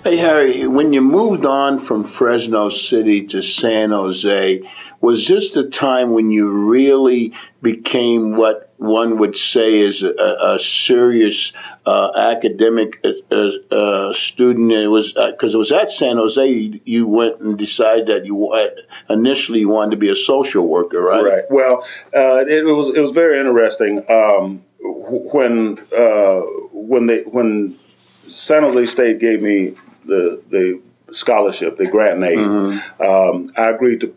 Hey, Harry, when you moved on from Fresno City to San Jose, was this the time when you really became what one would say is a serious academic student? It was because it was at San Jose you went and decided that initially you wanted to be a social worker, right? Right. Well, it was very interesting when San Jose State gave me the scholarship, the grant aid. I agreed to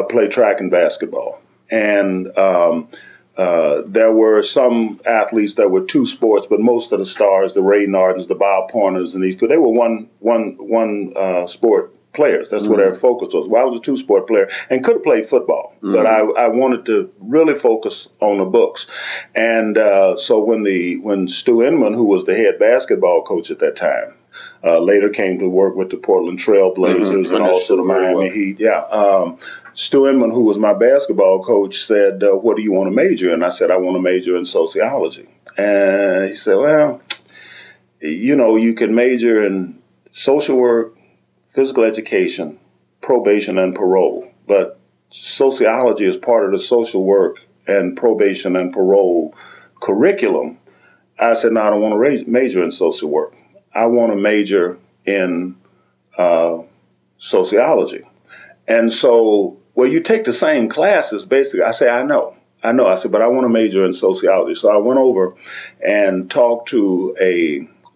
play track and basketball, and there were some athletes that were two sports, but most of the stars, the Ray Nardens, the Bob Pointers, and these, but they were one sport players. That's what their focus was. Well, I was a two-sport player and could have played football, but I wanted to really focus on the books. And so when Stu Inman, who was the head basketball coach at that time, later came to work with the Portland Trail Blazers and also the Miami Heat. Stu Inman, who was my basketball coach, said, what do you want to major in? I said, I want to major in sociology. And he said, well, you can major in social work, physical education, probation, and parole. But sociology is part of the social work and probation and parole curriculum. I said, no, I don't want to major in social work. I want to major in sociology. And so, well, you take the same classes, basically. I say, I know. I said, but I want to major in sociology. So I went over and talked to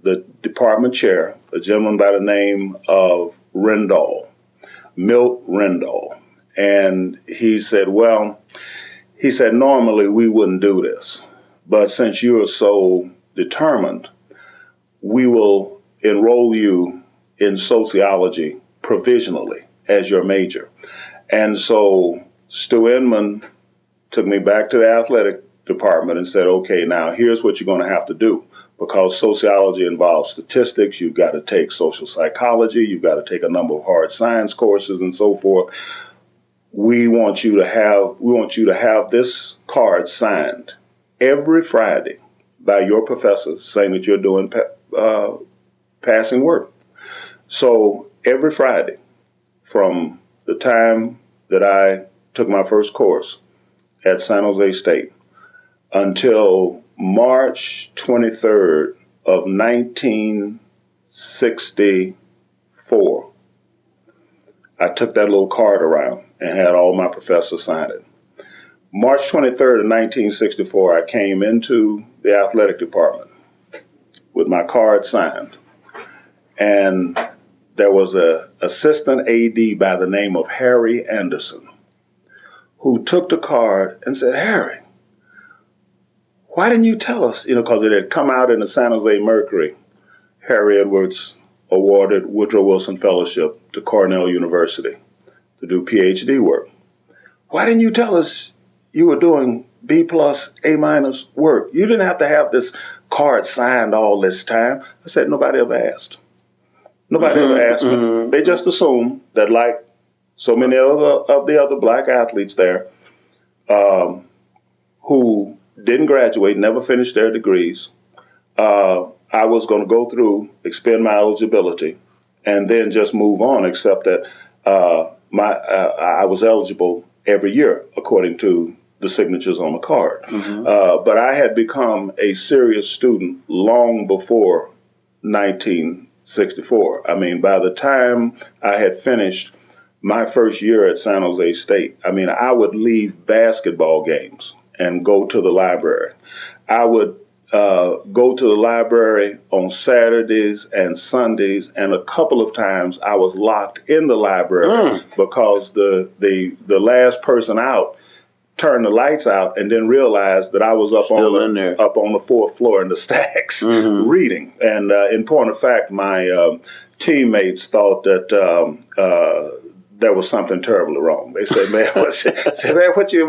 the department chair, a gentleman by the name of Milt Rendall. And he said, normally we wouldn't do this, but since you are so determined, we will enroll you in sociology provisionally as your major. And so Stu Inman took me back to the athletic department and said, okay, now here's what you're going to have to do. Because sociology involves statistics, you've got to take social psychology, you've got to take a number of hard science courses and so forth. We want you to have this card signed every Friday by your professor saying that you're doing passing work. So every Friday from the time that I took my first course at San Jose State until March 23rd of 1964, I took that little card around and had all my professors sign it. March 23rd of 1964, I came into the athletic department with my card signed. And there was an assistant AD by the name of Harry Anderson who took the card and said, Harry, why didn't you tell us? Because it had come out in the San Jose Mercury. Harry Edwards awarded Woodrow Wilson Fellowship to Cornell University to do PhD work. Why didn't you tell us you were doing B plus, A minus work? You didn't have to have this card signed all this time. I said, nobody ever asked. Nobody ever asked me. They just assumed that, like so many of the other black athletes there, who didn't graduate, never finished their degrees, I was going to go through, expend my eligibility, and then just move on, except that I was eligible every year according to the signatures on the card. But I had become a serious student long before 1964. I mean, by the time I had finished my first year at San Jose State, I would leave basketball games and go to the library. I would go to the library on Saturdays and Sundays, and a couple of times I was locked in the library because the last person out turned the lights out and then realized that I was up on the fourth floor in the stacks reading. And in point of fact, my teammates thought that there was something terribly wrong. They said, man,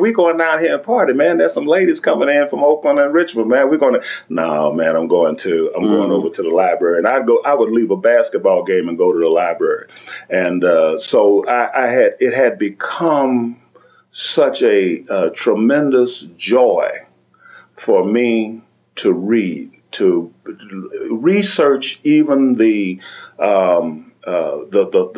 we going down here and party, man. There's some ladies coming in from Oakland and Richmond, man. No, man, I'm going over to the library. And I would leave a basketball game and go to the library. And so it had become such a tremendous joy for me to read research even the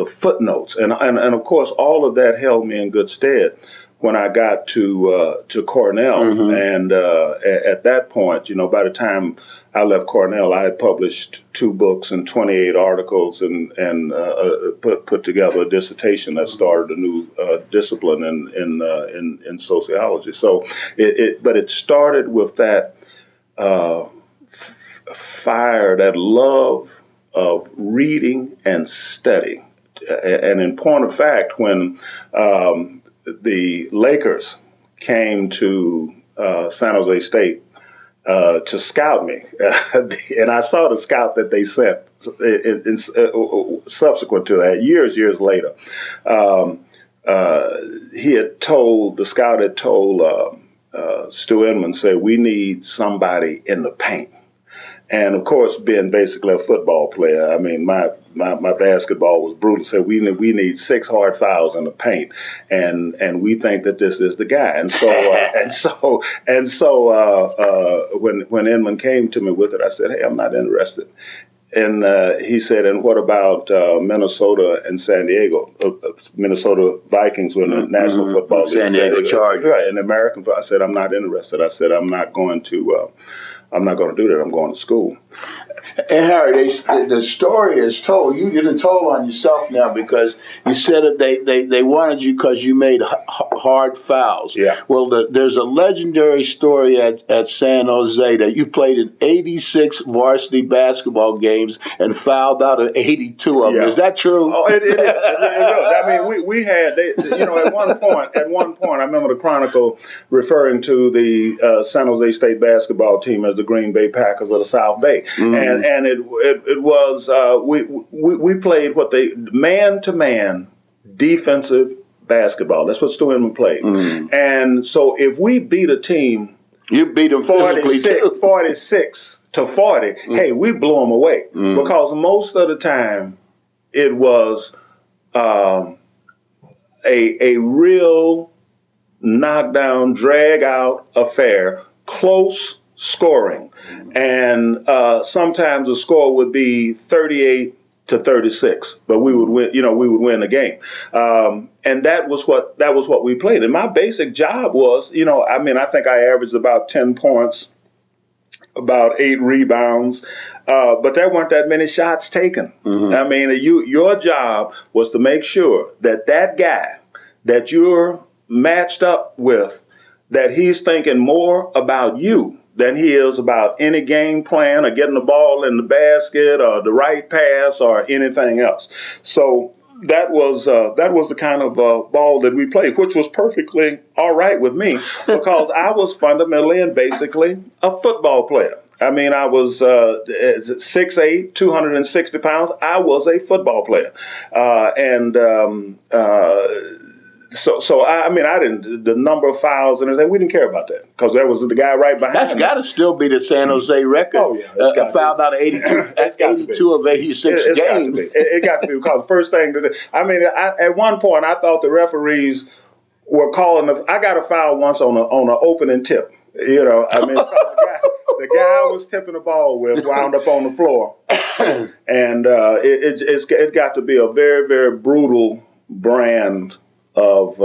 footnotes, and of course all of that held me in good stead when I got to Cornell. And at that point, by the time I left Cornell, I had published 2 books and 28 articles, and put together a dissertation that started a new discipline in sociology. So but it started with that fire, that love of reading and studying. And in point of fact, when the Lakers came to San Jose State to scout me, and I saw the scout that they sent subsequent to that, years later. The scout had told Stu Inman, said, "We need somebody in the paint." And of course, being basically a football player, I mean, my basketball was brutal. So we need 6 hard fouls in the paint, and we think that this is the guy. And so when Inman came to me with it, I said, "Hey, I'm not interested." And he said, "And what about Minnesota and San Diego? Minnesota Vikings were in the National Football League. San Diego Chargers, right? And American." I said, "I'm not interested." I said, I'm not going to do that. I'm going to school." And Harry, the story is told. You didn't told on yourself now, because you said that they wanted you because you made hard fouls. Yeah. Well, there's a legendary story at San Jose that you played in 86 varsity basketball games and fouled out of 82 of them. Is that true? Oh, it is. I mean, we had at one point, I remember the Chronicle referring to the San Jose State basketball team as the Green Bay Packers of the South Bay, and it was we played what they man-to-man defensive basketball. That's what Stu Inman played. And so if we beat a team, you beat them 46 to 40, hey, we blew them away, because most of the time it was a real knockdown, drag out affair, close scoring, and sometimes the score would be 38 to 36, but we would win. We would win the game, and that was what we played. And my basic job was, I think I averaged about 10 points, about 8 rebounds, but there weren't that many shots taken. I mean, your job was to make sure that guy that you're matched up with, that he's thinking more about you than he is about any game plan or getting the ball in the basket or the right pass or anything else. So that was the kind of ball that we played, which was perfectly all right with me, because I was fundamentally and basically a football player. I mean, I was 6'8", 260 pounds. I was a football player, So I didn't, the number of fouls and everything, we didn't care about that, because there was the guy right behind. That's got to still be the San Jose record. Oh yeah, fouled out of 82. That's 82 of 86 games. It got to be, because the first thing at one point I thought the referees were calling. I got a foul once on an opening tip. The guy I was tipping the ball with wound up on the floor, and it got to be a very, very brutal brand of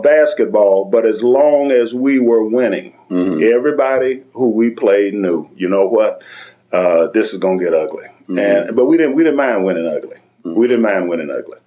basketball. But as long as we were winning, everybody who we played knew, you know what, this is gonna get ugly. But we didn't mind winning ugly. We didn't mind winning ugly.